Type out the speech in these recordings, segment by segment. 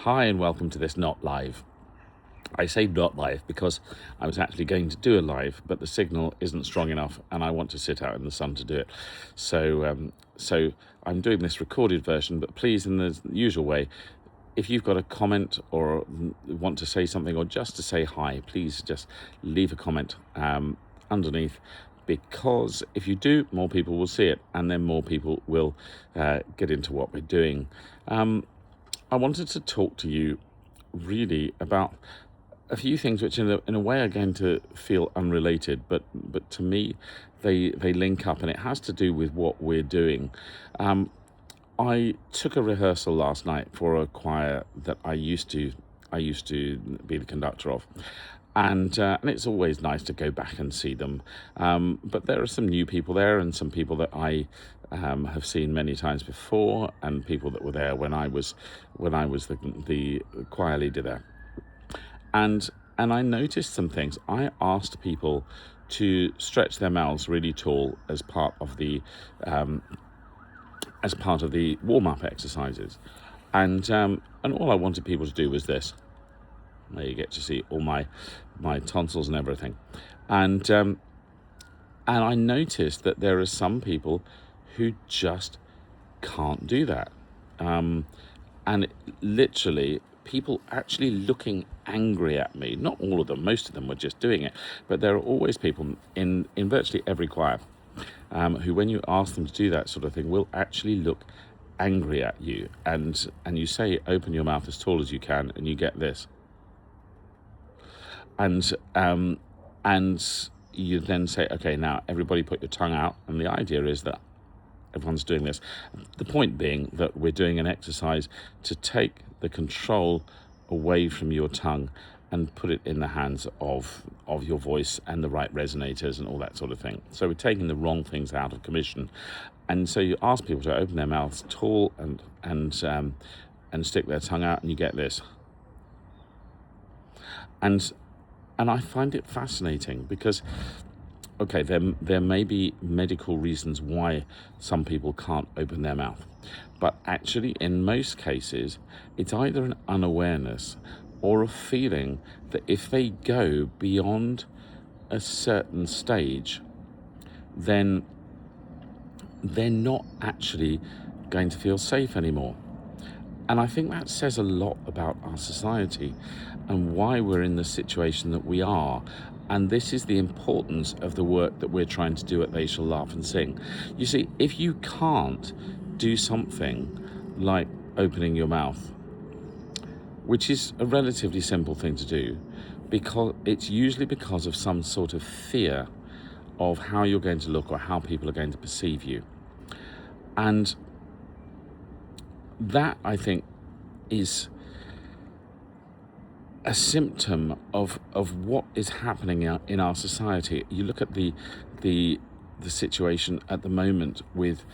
Hi and welcome to this not live. I say not live because I was actually going to do a live, but the signal isn't strong enough and I want to sit out in the sun to do it. So I'm doing this recorded version, but please, in the usual way, if you've got a comment or want to say something or just to say hi, please just leave a comment underneath, because if you do, more people will see it and then more people will get into what we're doing. I wanted to talk to you really about a few things which in a way are going to feel unrelated, but to me they link up, and it has to do with what we're doing. I took a rehearsal last night for a choir that I used to be the conductor of, and it's always nice to go back and see them. But there are some new people there, and some people that I have seen many times before, and people that were there when I was the choir leader there. And I noticed some things. I asked people to stretch their mouths really tall as part of the warm-up exercises, and all I wanted people to do was this. There you get to see all my tonsils and everything, and I noticed that there are some people who just can't do that, and literally people actually looking angry at me. Not all of them, most of them were just doing it, but there are always people in virtually every choir who, when you ask them to do that sort of thing, will actually look angry at you, and you say open your mouth as tall as you can, and you get this, and you then say, okay, now everybody put your tongue out, and the idea is that everyone's doing this. The point being that we're doing an exercise to take the control away from your tongue and put it in the hands of your voice and the right resonators and all that sort of thing. So we're taking the wrong things out of commission. And so you ask people to open their mouths tall and stick their tongue out, and you get this. And I find it fascinating because, okay, there may be medical reasons why some people can't open their mouth, but actually in most cases it's either an unawareness or a feeling that if they go beyond a certain stage, then they're not actually going to feel safe anymore. And I think that says a lot about our society and why we're in the situation that we are. And this is the importance of the work that we're trying to do at They Shall Laugh and Sing. You see, if you can't do something like opening your mouth, which is a relatively simple thing to do, because it's usually because of some sort of fear of how you're going to look or how people are going to perceive you. And that, I think, is a symptom of what is happening in our society. You look at the situation at the moment with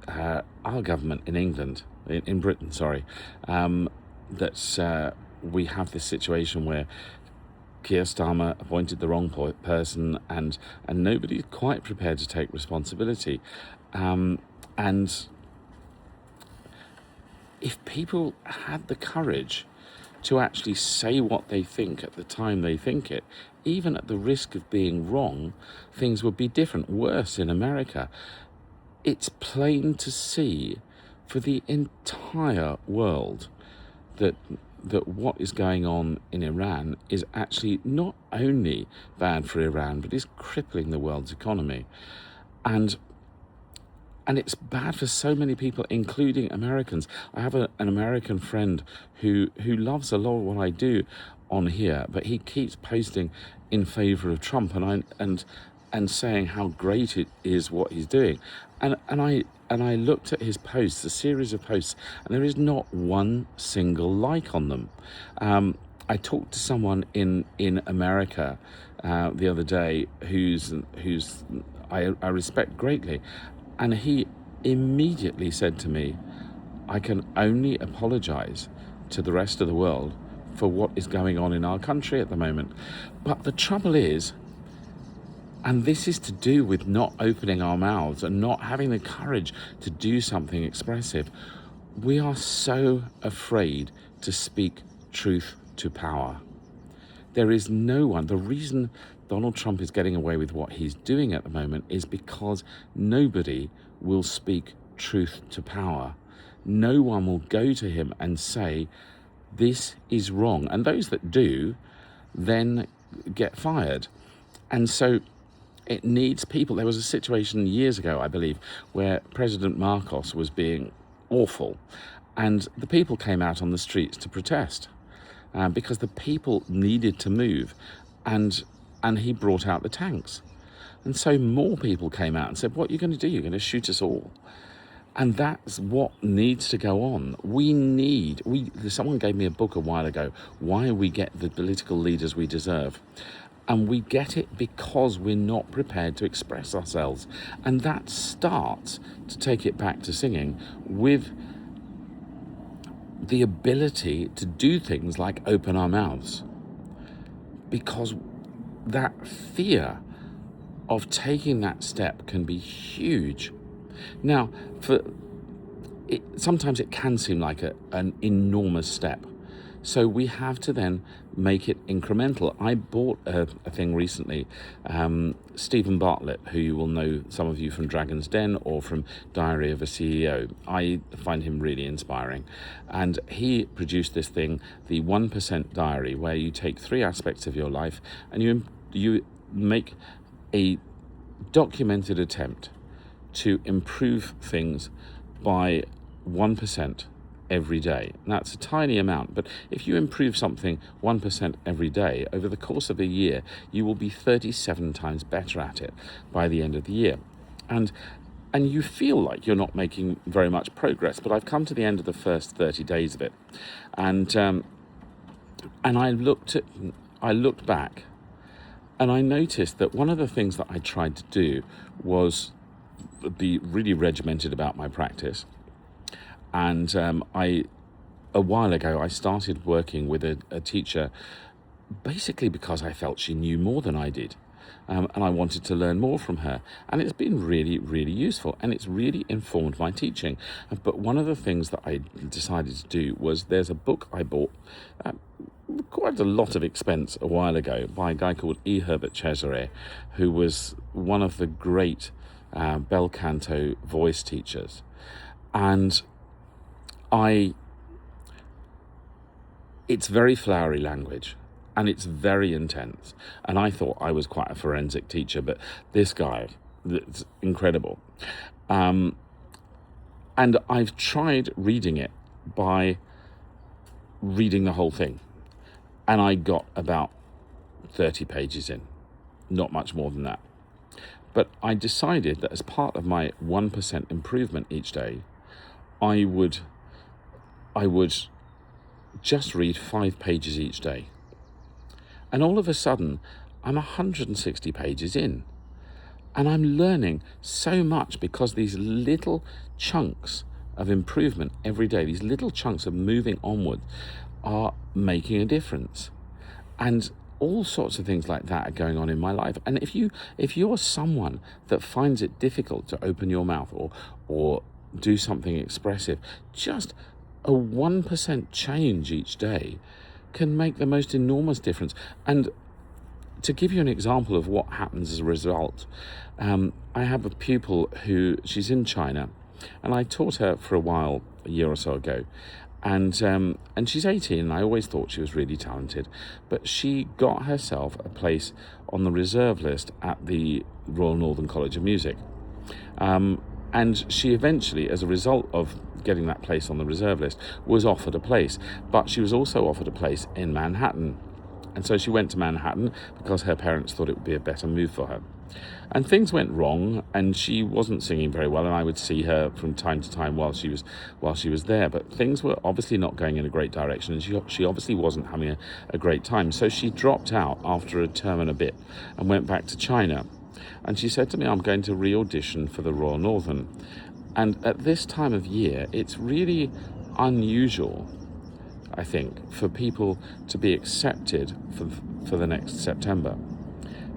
our government in England, in Britain, sorry, that we have this situation where Keir Starmer appointed the wrong person, and nobody's quite prepared to take responsibility. And if people had the courage to actually say what they think at the time they think it, even at the risk of being wrong, things would be different. Worse, in America, it's plain to see for the entire world that what is going on in Iran is actually not only bad for Iran, but is crippling the world's economy. And it's bad for so many people, including Americans. I have an American friend who loves a lot of what I do on here, but he keeps posting in favor of Trump and saying how great it is what he's doing. And I looked at his posts, a series of posts, and there is not one single like on them. I talked to someone in America the other day who's I respect greatly. And he immediately said to me, I can only apologize to the rest of the world for what is going on in our country at the moment. But the trouble is, and this is to do with not opening our mouths and not having the courage to do something expressive, we are so afraid to speak truth to power. There is no one. The reason Donald Trump is getting away with what he's doing at the moment is because nobody will speak truth to power. No one will go to him and say, this is wrong. And those that do then get fired. And so it needs people. There was a situation years ago, I believe, where President Marcos was being awful, and the people came out on the streets to protest because the people needed to move, and he brought out the tanks. And so more people came out and said, what are you going to do? You're going to shoot us all. And that's what needs to go on. Someone gave me a book a while ago, Why We Get the Political Leaders We Deserve. And we get it because we're not prepared to express ourselves. And that starts, to take it back to singing, with the ability to do things like open our mouths. Because that fear of taking that step can be huge. Now, sometimes it can seem like an enormous step. So we have to then make it incremental. I bought a thing recently. Stephen Bartlett, who you will know, some of you, from Dragon's Den or from Diary of a CEO. I find him really inspiring. And he produced this thing, the 1% Diary, where you take 3 aspects of your life and you make a documented attempt to improve things by 1% every day. And that's a tiny amount, but if you improve something 1% every day, over the course of a year, you will be 37 times better at it by the end of the year. And you feel like you're not making very much progress, but I've come to the end of the first 30 days of it. And I looked back, and I noticed that one of the things that I tried to do was be really regimented about my practice. And a while ago, I started working with a teacher, basically because I felt she knew more than I did. And I wanted to learn more from her. And it's been really, really useful. And it's really informed my teaching. But one of the things that I decided to do was, there's a book I bought, quite a lot of expense, a while ago, by a guy called E. Herbert Cesare, who was one of the great bel canto voice teachers. And it's very flowery language, and it's very intense. And I thought I was quite a forensic teacher, but this guy, it's incredible. And I've tried reading it by reading the whole thing. And I got about 30 pages in, not much more than that. But I decided that as part of my 1% improvement each day, I would just read 5 pages each day. And all of a sudden, I'm 160 pages in. And I'm learning so much, because these little chunks of improvement every day, these little chunks of moving onward, are making a difference. And all sorts of things like that are going on in my life. And if you're someone that finds it difficult to open your mouth or do something expressive, just a 1% change each day can make the most enormous difference. And to give you an example of what happens as a result, I have a pupil she's in China, and I taught her for a while, a year or so ago. And she's 18, and I always thought she was really talented. But she got herself a place on the reserve list at the Royal Northern College of Music. And she eventually, as a result of getting that place on the reserve list, was offered a place. But she was also offered a place in Manhattan. And so she went to Manhattan because her parents thought it would be a better move for her. And things went wrong, and she wasn't singing very well, and I would see her from time to time while she was there. But things were obviously not going in a great direction, and she obviously wasn't having a great time. So she dropped out after a term and a bit and went back to China. And she said to me, I'm going to re-audition for the Royal Northern. And at this time of year, it's really unusual, I think, for people to be accepted for the next September.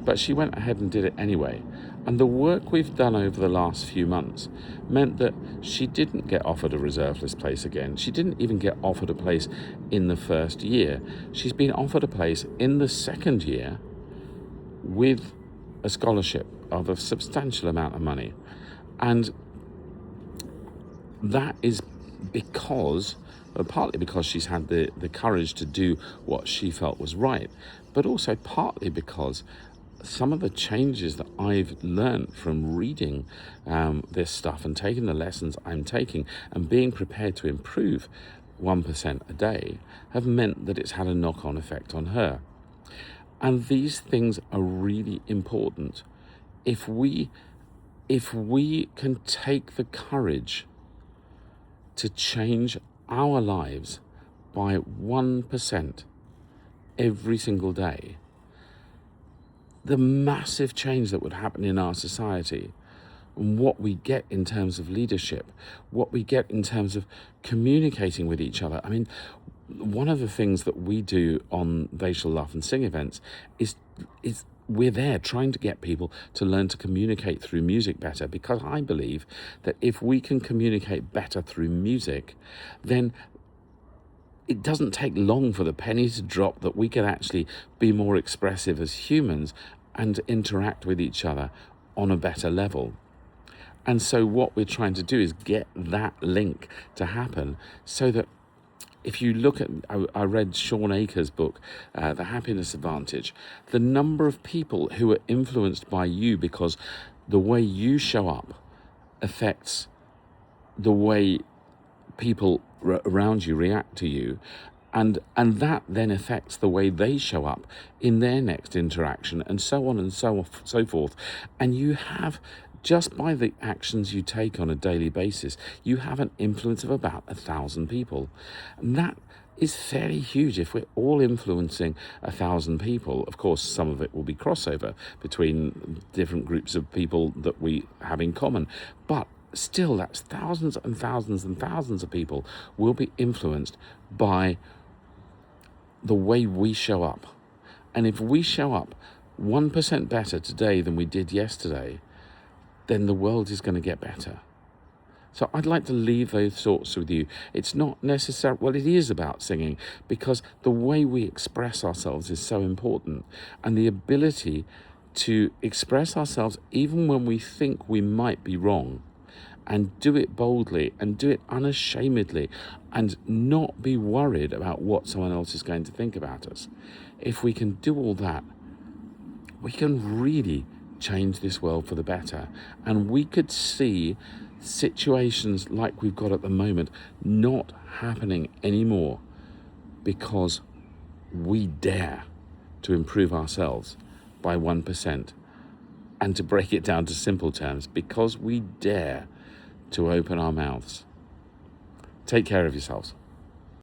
But she went ahead and did it anyway. And the work we've done over the last few months meant that she didn't get offered a reserve list place again. She didn't even get offered a place in the first year. She's been offered a place in the second year with a scholarship of a substantial amount of money. And that is because, partly because she's had the courage to do what she felt was right, but also partly because some of the changes that I've learned from reading this stuff and taking the lessons I'm taking and being prepared to improve 1% a day have meant that it's had a knock-on effect on her. And these things are really important. If we can take the courage to change our lives by 1% every single day, the massive change that would happen in our society and what we get in terms of leadership, what we get in terms of communicating with each other. I mean, one of the things that we do on They Shall Laugh and Sing events is we're there trying to get people to learn to communicate through music better, because I believe that if we can communicate better through music, then it doesn't take long for the penny to drop that we can actually be more expressive as humans and interact with each other on a better level. And so what we're trying to do is get that link to happen, so that if you look at, I read Sean Akers' book, The Happiness Advantage, the number of people who are influenced by you because the way you show up affects the way people around you react to you, and that then affects the way they show up in their next interaction, and so on and so forth. And you have, just by the actions you take on a daily basis, you have an influence of about 1,000 people. And that is fairly huge. If we're all influencing 1,000 people, of course, some of it will be crossover between different groups of people that we have in common. But still, that's thousands and thousands and thousands of people will be influenced by the way we show up. And if we show up 1% better today than we did yesterday, then the world is going to get better. So I'd like to leave those thoughts with you. It's not necessary, well, it is about singing, because the way we express ourselves is so important. And the ability to express ourselves even when we think we might be wrong, and do it boldly and do it unashamedly, and not be worried about what someone else is going to think about us. If we can do all that, we can really change this world for the better. And we could see situations like we've got at the moment not happening anymore, because we dare to improve ourselves by 1%. And to break it down to simple terms, because we dare to open our mouths. Take care of yourselves.